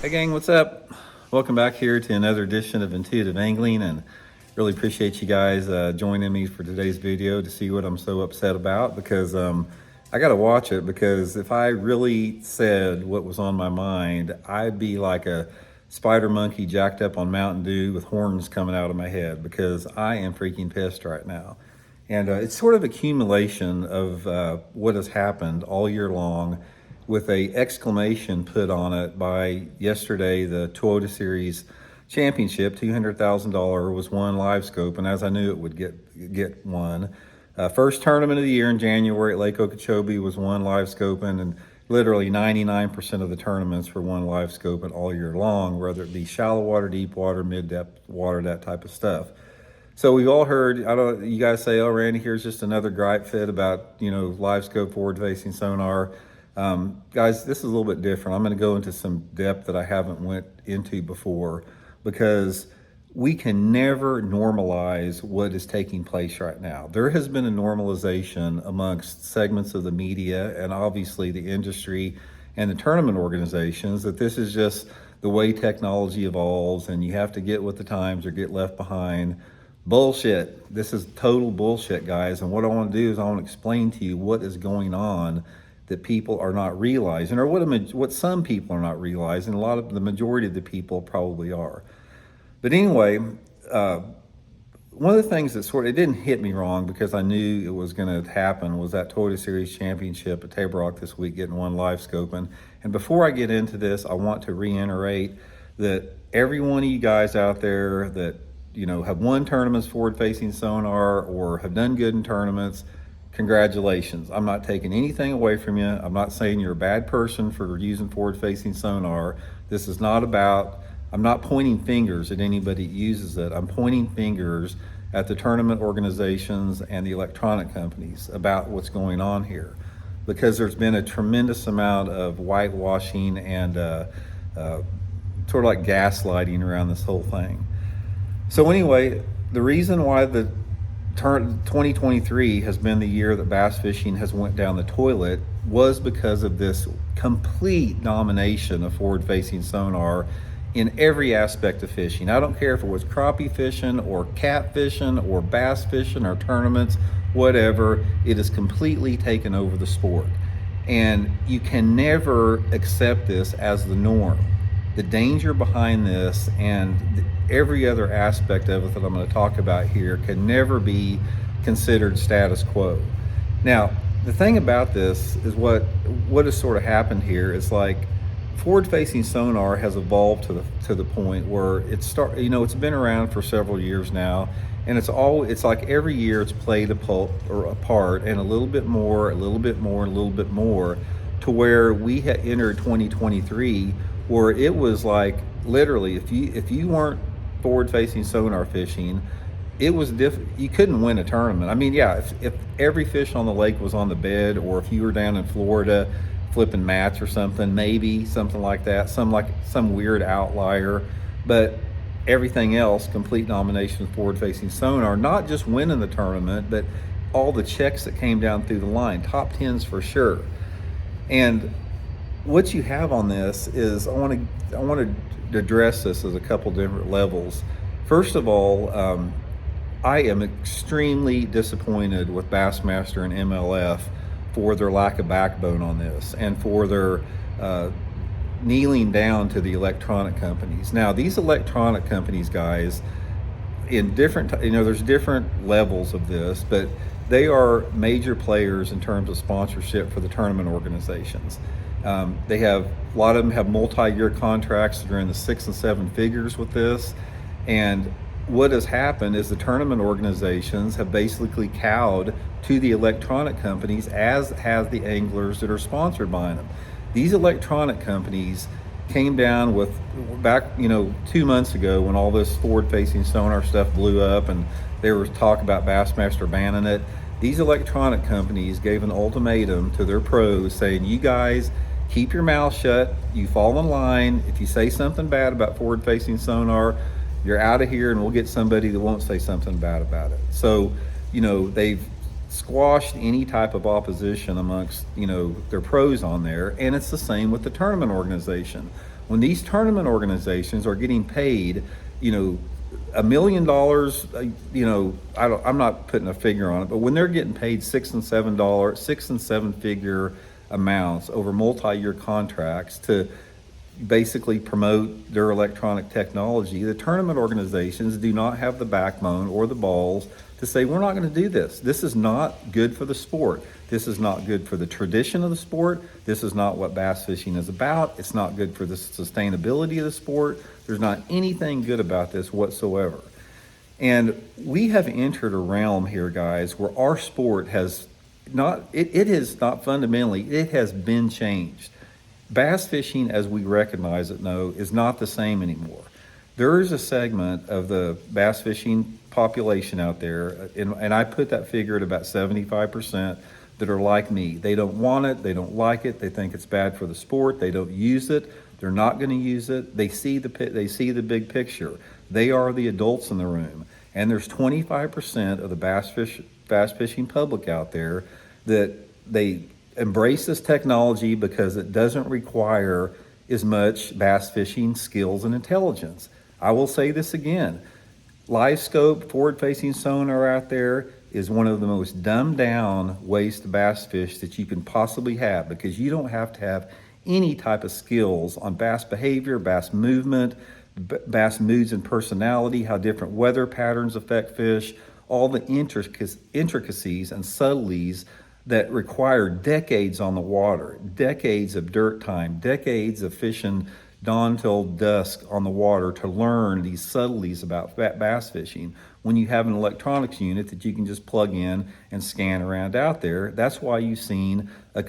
Hey gang, what's up? Welcome back here to another edition of Intuitive Angling, and really appreciate you guys joining me for today's video to see what I'm so upset about, because I gotta watch it, because if I really said what was on my mind, I'd be like a spider monkey jacked up on Mountain Dew with horns coming out of my head, because I am freaking pissed right now. And it's sort of accumulation of what has happened all year long, with a exclamation put on it by yesterday. The Toyota Series Championship, $200,000 was won live scope, and as I knew it would get won. First tournament of the year in January at Lake Okeechobee was won live scoping, and literally 99% of the tournaments were won live scoping all year long, whether it be shallow water, deep water, mid-depth water, that type of stuff. So we've all heard, you guys say, oh, Randy, here's just another gripe fit about, live scope forward-facing sonar. Guys, this is a little bit different. I'm going to go into some depth that I haven't went into before, because we can never normalize what is taking place right now. There has been a normalization amongst segments of the media and obviously the industry and the tournament organizations that this is just the way technology evolves, and you have to get with the times or get left behind. Bullshit. This is total bullshit, guys. And what I want to do is I want to explain to you what is going on that people are not realizing, or what some people are not realizing. The majority of the people probably are. But anyway, one of the things that it didn't hit me wrong, because I knew it was going to happen, was that Toyota Series Championship at Table Rock this week getting one live scoping. And before I get into this, I want to reiterate that every one of you guys out there that have won tournaments forward-facing sonar or have done good in tournaments, congratulations. I'm not taking anything away from you. I'm not saying you're a bad person for using forward-facing sonar. This is not about, I'm not pointing fingers at anybody that uses it. I'm pointing fingers at the tournament organizations and the electronic companies about what's going on here, because there's been a tremendous amount of whitewashing and sort of like gaslighting around this whole thing. So anyway, the reason why the 2023 has been the year that bass fishing has went down the toilet was because of this complete domination of forward-facing sonar in every aspect of fishing. I don't care if it was crappie fishing or cat fishing or bass fishing or tournaments, whatever. It has completely taken over the sport. And you can never accept this as the norm. The danger behind this and every other aspect of it that I'm going to talk about here can never be considered status quo. Now, the thing about this is what has sort of happened here is, like, forward-facing sonar has evolved to the point where it's been around for several years now, and it's like every year it's played a part, and a little bit more, a little bit more, a little bit more, to where we had entered 2023, where it was like literally if you weren't forward-facing sonar fishing, it was you couldn't win a tournament. I mean, yeah, if every fish on the lake was on the bed, or if you were down in Florida flipping mats or something, maybe something like that, some weird outlier, but everything else, complete domination of forward-facing sonar, not just winning the tournament, but all the checks that came down through the line, top tens for sure. And what you have on this is, I want to address this as a couple different levels. First of all, I am extremely disappointed with Bassmaster and MLF for their lack of backbone on this, and for their kneeling down to the electronic companies. Now, these electronic companies, guys, in different, there's different levels of this, but they are major players in terms of sponsorship for the tournament organizations. A lot of them have multi-year contracts that are in the 6 and 7 figures with this. And what has happened is the tournament organizations have basically cowed to the electronic companies, as have the anglers that are sponsored by them. These electronic companies came down with, back 2 months ago, when all this forward-facing sonar stuff blew up and there was talk about Bassmaster banning it. These electronic companies gave an ultimatum to their pros saying, you guys keep your mouth shut, you fall in line. If you say something bad about forward-facing sonar, you're out of here, and we'll get somebody that won't say something bad about it. So, they've squashed any type of opposition amongst, their pros on there. And it's the same with the tournament organization. When these tournament organizations are getting paid, you know, $1 million, I'm not putting a figure on it, but when they're getting paid six and seven figure amounts over multi-year contracts to basically promote their electronic technology, the tournament organizations do not have the backbone or the balls to say, we're not going to do this. This is not good for the sport. This is not good for the tradition of the sport. This is not what bass fishing is about. It's not good for the sustainability of the sport. There's not anything good about this whatsoever. And we have entered a realm here, guys, where our sport has it is not fundamentally, it has been changed. Bass fishing, as we recognize it, is not the same anymore. There is a segment of the bass fishing population out there, and I put that figure at about 75%, that are like me. They don't want it, they don't like it, they think it's bad for the sport, they don't use it, they're not going to use it. They see the big picture. They are the adults in the room, and there's 25% of the bass fishing public out there that they embrace this technology because it doesn't require as much bass fishing skills and intelligence. I will say this again. Live scope, forward-facing sonar out there is one of the most dumbed down ways to bass fish that you can possibly have, because you don't have to have any type of skills on bass behavior, bass movement, bass moods and personality, how different weather patterns affect fish, all the intricacies and subtleties that require decades on the water, decades of dirt time, decades of fishing dawn till dusk on the water to learn these subtleties about bass fishing. When you have an electronics unit that you can just plug in and scan around out there, that's why you've seen the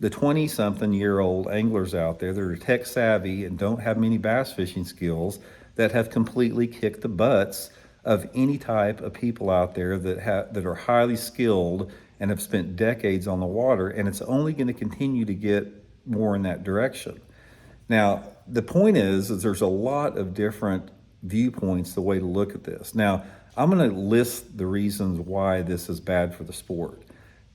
20-something-year-old anglers out there that are tech savvy and don't have many bass fishing skills that have completely kicked the butts of any type of people out there that are highly skilled and have spent decades on the water, and it's only going to continue to get more in that direction. Now, the point is there's a lot of different viewpoints, the way to look at this. Now, I'm going to list the reasons why this is bad for the sport.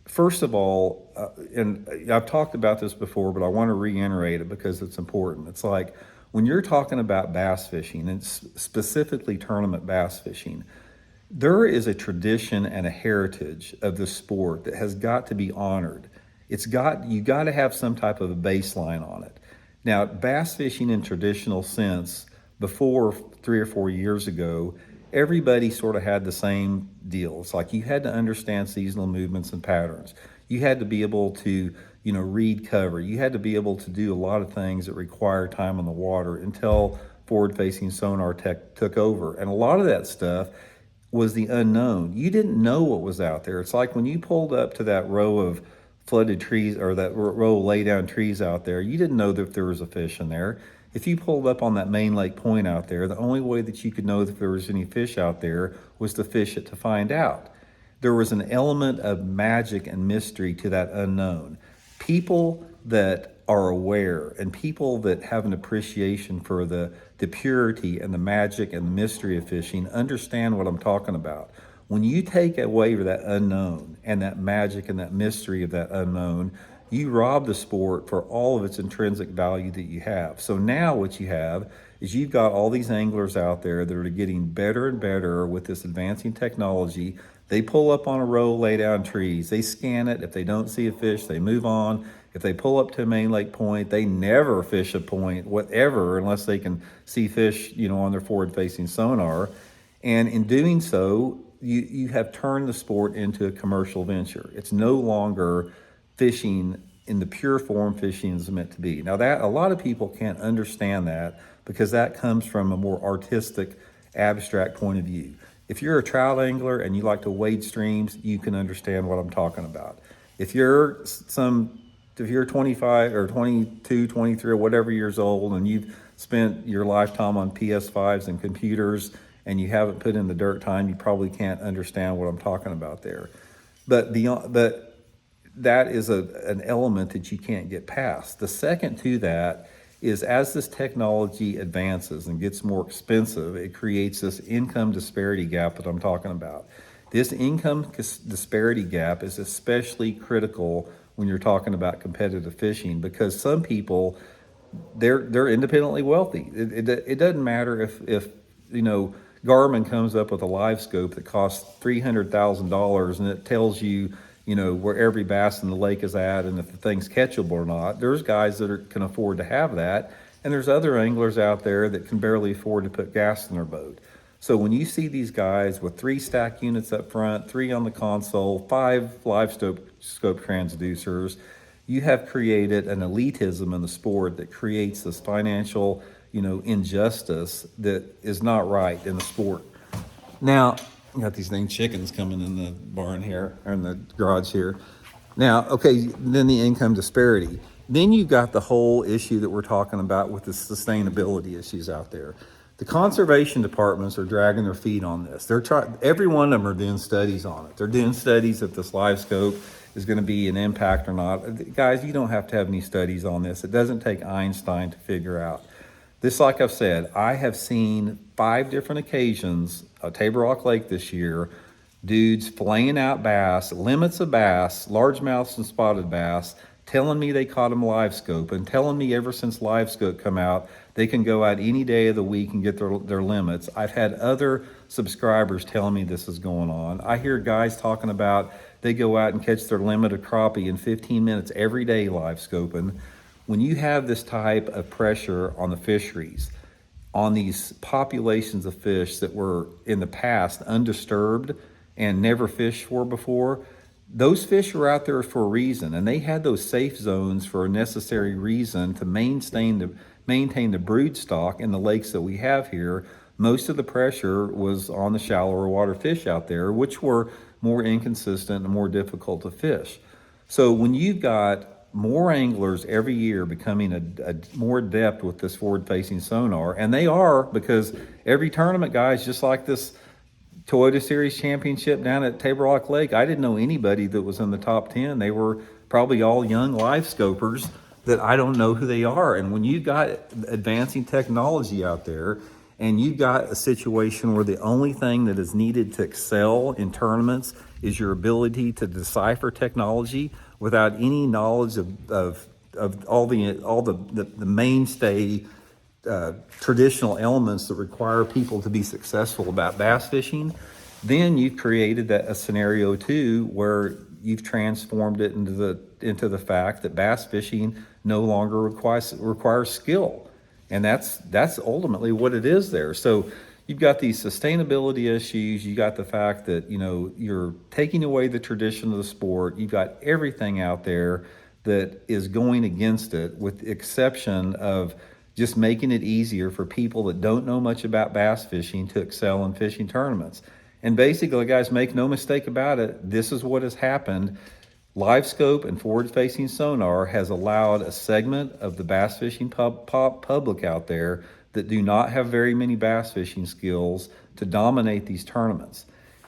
First of all, and I've talked about this before, but I want to reiterate it because it's important. It's like when you're talking about bass fishing, and specifically tournament bass fishing, there is a tradition and a heritage of the sport that has got to be honored. You got to have some type of a baseline on it. Now, bass fishing in traditional sense, before 3 or 4 years ago, everybody sort of had the same deal. It's like you had to understand seasonal movements and patterns. You had to be able to, read cover. You had to be able to do a lot of things that require time on the water until forward-facing sonar tech took over. And a lot of that stuff was the unknown. You didn't know what was out there. It's like when you pulled up to that row of flooded trees, or that row of lay down trees out there, you didn't know that there was a fish in there. If you pulled up on that main lake point out there, the only way that you could know if there was any fish out there was to fish it to find out. There was an element of magic and mystery to that unknown. People that are aware and people that have an appreciation for the purity and the magic and the mystery of fishing understand what I'm talking about. When you take away that unknown and that magic and that mystery of that unknown, you rob the sport for all of its intrinsic value that you have. So now what you have is you've got all these anglers out there that are getting better and better with this advancing technology. They pull up on a row, lay down trees. They scan it. If they don't see a fish, they move on. If they pull up to a main lake point, they never fish a point, whatever, unless they can see fish, on their forward-facing sonar. And in doing so, you have turned the sport into a commercial venture. It's no longer fishing in the pure form fishing is meant to be. Now, that a lot of people can't understand that because that comes from a more artistic, abstract point of view. If you're a trout angler and you like to wade streams, you can understand what I'm talking about. If you're 25 or 22, 23 or whatever years old and you've spent your lifetime on PS5s and computers and you haven't put in the dirt time, you probably can't understand what I'm talking about there. But that is an element that you can't get past. The second to that is as this technology advances and gets more expensive, it creates this income disparity gap that I'm talking about. This income disparity gap is especially critical when you're talking about competitive fishing because some people they're independently wealthy. It doesn't matter if you know Garmin comes up with a live scope that costs $300,000 and it tells you where every bass in the lake is at and if the thing's catchable or not. There's guys that can afford to have that, and there's other anglers out there that can barely afford to put gas in their boat. So when you see these guys with 3 stack units up front, 3 on the console, 5 live scope transducers, you have created an elitism in the sport that creates this financial, injustice that is not right in the sport. Now, you got these dang chickens coming in the barn here, or in the garage here. Now, okay, then the income disparity. Then you've got the whole issue that we're talking about with the sustainability issues out there. The conservation departments are dragging their feet on this. Every one of them are doing studies on it. They're doing studies if this live scope is going to be an impact or not. Guys, you don't have to have any studies on this. It doesn't take Einstein to figure out. This, like I've said, I have seen 5 different occasions at Table Rock Lake this year, dudes flaying out bass, limits of bass, largemouths and spotted bass, telling me they caught them live scope and telling me ever since live scope come out, they can go out any day of the week and get their limits. I've had other subscribers telling me this is going on. I hear guys talking about they go out and catch their limit of crappie in 15 minutes every day live scoping. When you have this type of pressure on the fisheries, on these populations of fish that were in the past undisturbed and never fished for before, those fish are out there for a reason, and they had those safe zones for a necessary reason to maintain the brood stock in the lakes that we have here. Most of the pressure was on the shallower water fish out there, which were more inconsistent and more difficult to fish. So when you've got more anglers every year becoming a more adept with this forward-facing sonar, and they are, because every tournament, guys, just like this Toyota Series Championship down at Table Rock Lake, I didn't know anybody that was in the top 10. They were probably all young live scopers that I don't know who they are. And when you've got advancing technology out there, and you've got a situation where the only thing that is needed to excel in tournaments is your ability to decipher technology without any knowledge of all the mainstay traditional elements that require people to be successful about bass fishing, then you've created a scenario too where you've transformed it into the fact that bass fishing no longer requires skill. And that's ultimately what it is there. So you've got these sustainability issues. You got the fact that, you're taking away the tradition of the sport. You've got everything out there that is going against it, with the exception of just making it easier for people that don't know much about bass fishing to excel in fishing tournaments. And basically, guys, make no mistake about it, this is what has happened. Live scope and forward-facing sonar has allowed a segment of the bass fishing public out there that do not have very many bass fishing skills to dominate these tournaments.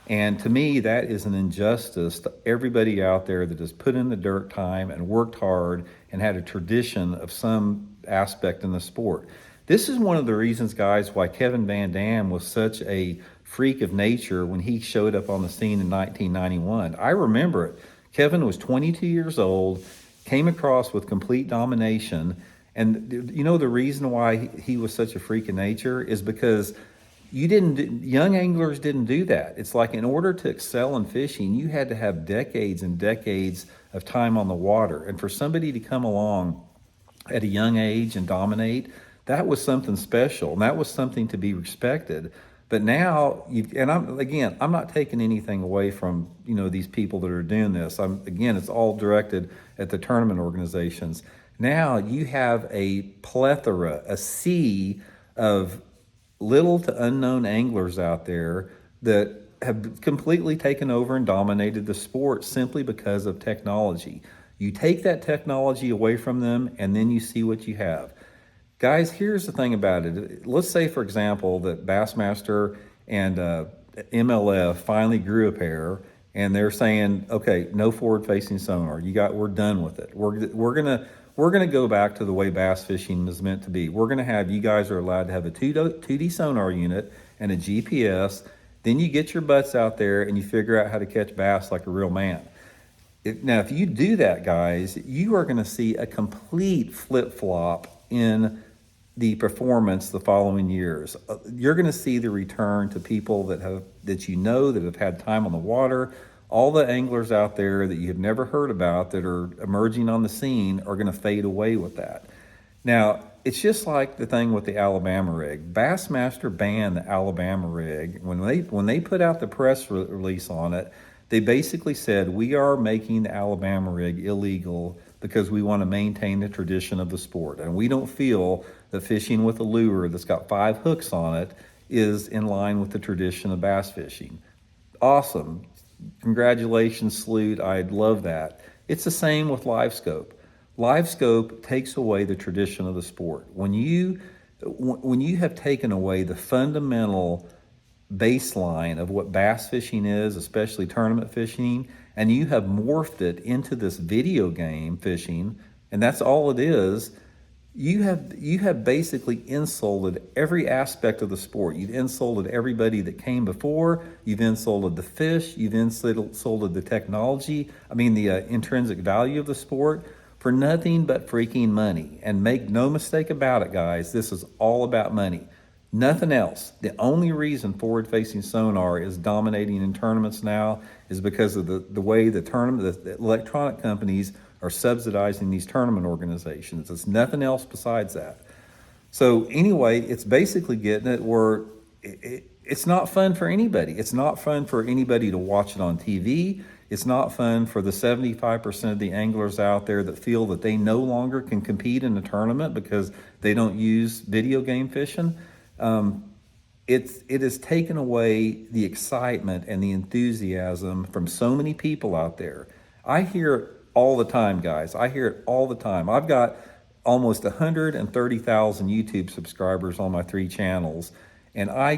And to me, that is an injustice to everybody out there that has put in the dirt time and worked hard and had a tradition of some aspect in the sport. This is one of the reasons, guys, why Kevin Van Dam was such a freak of nature when he showed up on the scene in 1991. I remember it. Kevin was 22 years old, came across with complete domination. And the reason why he was such a freak of nature is because young anglers didn't do that. It's like, in order to excel in fishing, you had to have decades and decades of time on the water. And for somebody to come along at a young age and dominate, that was something special, and that was something to be respected. But now, I'm not taking anything away from, these people that are doing this. It's all directed at the tournament organizations. Now you have a plethora, a sea of little to unknown anglers out there that have completely taken over and dominated the sport simply because of technology. You take that technology away from them, and then you see what you have. Guys, here's the thing about it. Let's say, for example, that Bassmaster and MLF finally grew a pair, and they're saying, okay, no forward-facing sonar. We're done with it. We're gonna go back to the way bass fishing is meant to be. We're gonna have, you guys are allowed to have a 2D sonar unit and a GPS. Then you get your butts out there and you figure out how to catch bass like a real man. Now, if you do that, guys, you are going to see a complete flip flop in the performance the following years. You're going to see the return to people that you know that have had time on the water. All the anglers out there that you have never heard about that are emerging on the scene are going to fade away with that. Now, it's just like the thing with the Alabama rig. Bassmaster banned the Alabama rig. When they put out the press release on it, they basically said, we are making the Alabama rig illegal because we want to maintain the tradition of the sport. And we don't feel that fishing with a lure that's got 5 hooks on it is in line with the tradition of bass fishing. Awesome. Congratulations, salute. I'd love that. It's the same with live scope. Live scope takes away the tradition of the sport. When you have taken away the fundamental baseline of what bass fishing is, especially tournament fishing, and you have morphed it into this video game fishing, and that's all it is, you have basically insulted every aspect of the sport. You've insulted everybody that came before. You've insulted the fish. You've insulted the technology. I mean, the intrinsic value of the sport for nothing but freaking money. And make no mistake about it, guys, this is all about money. Nothing else. The only reason forward-facing sonar is dominating in tournaments now is because of the way the electronic companies are subsidizing these tournament organizations. It's nothing else besides that. So anyway, it's basically getting it where it's not fun for anybody. It's not fun for anybody to watch it on TV. It's not fun for the 75% of the anglers out there that feel that they no longer can compete in a tournament because they don't use video game fishing. It has taken away the excitement and the enthusiasm from so many people out there. I hear it all the time, guys. I hear it all the time. I've got almost 130,000 YouTube subscribers on my 3 channels, and my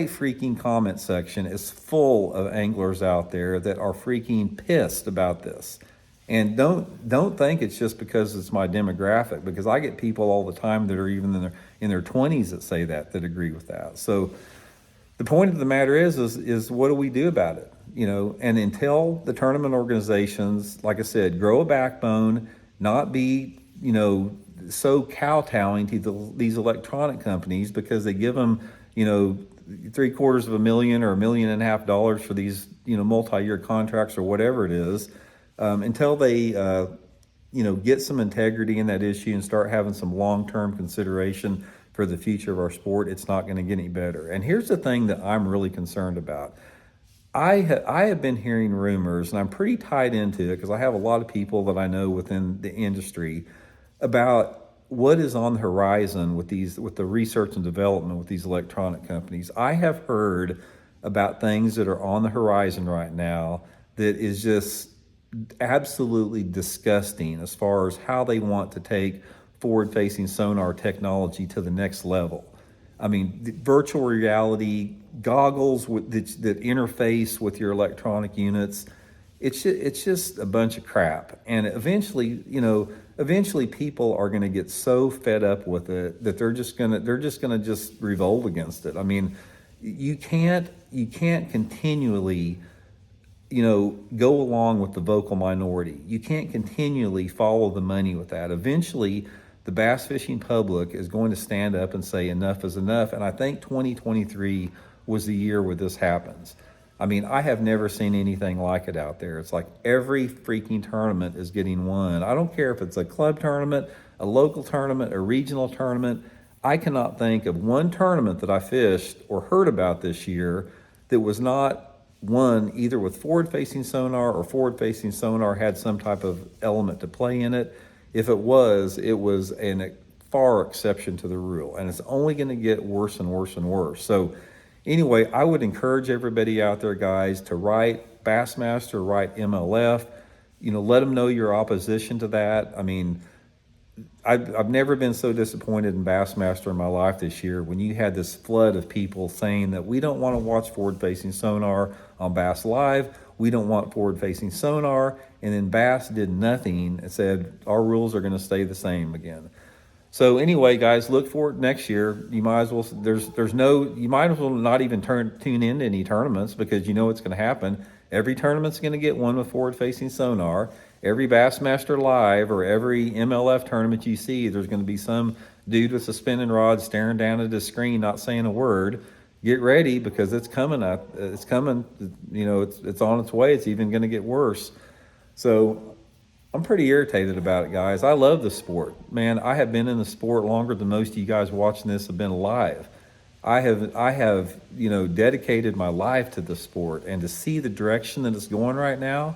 freaking comment section is full of anglers out there that are freaking pissed about this. And don't think it's just because it's my demographic, because I get people all the time that are even in their 20s that say that agree with that. So the point of the matter is what do we do about it? And until the tournament organizations, like I said, grow a backbone, not be, so kowtowing to these electronic companies because they give them, $750,000 or $1.5 million for these, multi-year contracts or whatever it is, until they, get some integrity in that issue and start having some long-term consideration for the future of our sport, it's not going to get any better. And here's the thing that I'm really concerned about. I have been hearing rumors, and I'm pretty tied into it because I have a lot of people that I know within the industry about what is on the horizon with the research and development with these electronic companies. I have heard about things that are on the horizon right now that is just absolutely disgusting as far as how they want to take forward-facing sonar technology to the next level. I mean, the virtual reality goggles that interface with your electronic units, it's just a bunch of crap. And eventually people are going to get so fed up with it that they're just going to revolt against it. I mean, you can't continually go along with the vocal minority. You can't continually follow the money with that. Eventually, the bass fishing public is going to stand up and say enough is enough. And I think 2023 was the year where this happens. I mean, I have never seen anything like it out there. It's like every freaking tournament is getting won. I don't care if it's a club tournament, a local tournament, a regional tournament. I cannot think of one tournament that I fished or heard about this year that was not won either with forward-facing sonar or forward-facing sonar had some type of element to play in it. If it was a far exception to the rule, and it's only going to get worse and worse and worse. So anyway, I would encourage everybody out there, guys, to write Bassmaster, write MLF, let them know your opposition to that. I mean, I've never been so disappointed in Bassmaster in my life this year when you had this flood of people saying that we don't want to watch forward-facing sonar on Bass Live, we don't want forward-facing sonar, and then Bass did nothing and said our rules are going to stay the same again. So anyway, guys, look for it next year. You might as well you might as well not even tune in to any tournaments because you know what's going to happen. Every tournament's going to get one with forward-facing sonar. Every Bassmaster Live or every MLF tournament you see, there's going to be some dude with a spinning rod staring down at his screen, not saying a word. Get ready, because it's coming up. It's coming. It's on its way. It's even going to get worse. So I'm pretty irritated about it, guys. I love the sport. Man, I have been in the sport longer than most of you guys watching this have been alive. I have, dedicated my life to the sport, and to see the direction that it's going right now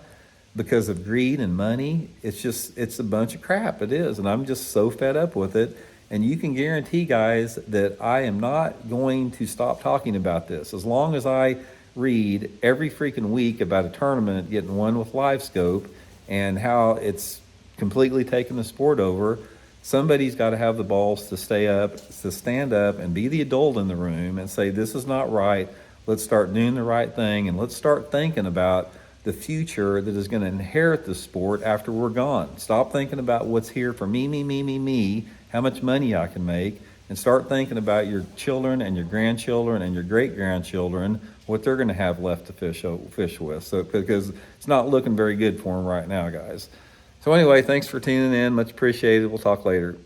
because of greed and money, it's a bunch of crap. It is. And I'm just so fed up with it. And you can guarantee, guys, that I am not going to stop talking about this. As long as I read every freaking week about a tournament getting won with live scope and how it's completely taken the sport over, somebody's got to have the balls to stand up and be the adult in the room and say, this is not right. Let's start doing the right thing, and let's start thinking about the future that is going to inherit the sport after we're gone. Stop thinking about what's here for me, how much money I can make, and start thinking about your children and your grandchildren and your great-grandchildren, what they're going to have left to fish with. So, because it's not looking very good for them right now, guys. So anyway, thanks for tuning in. Much appreciated. We'll talk later.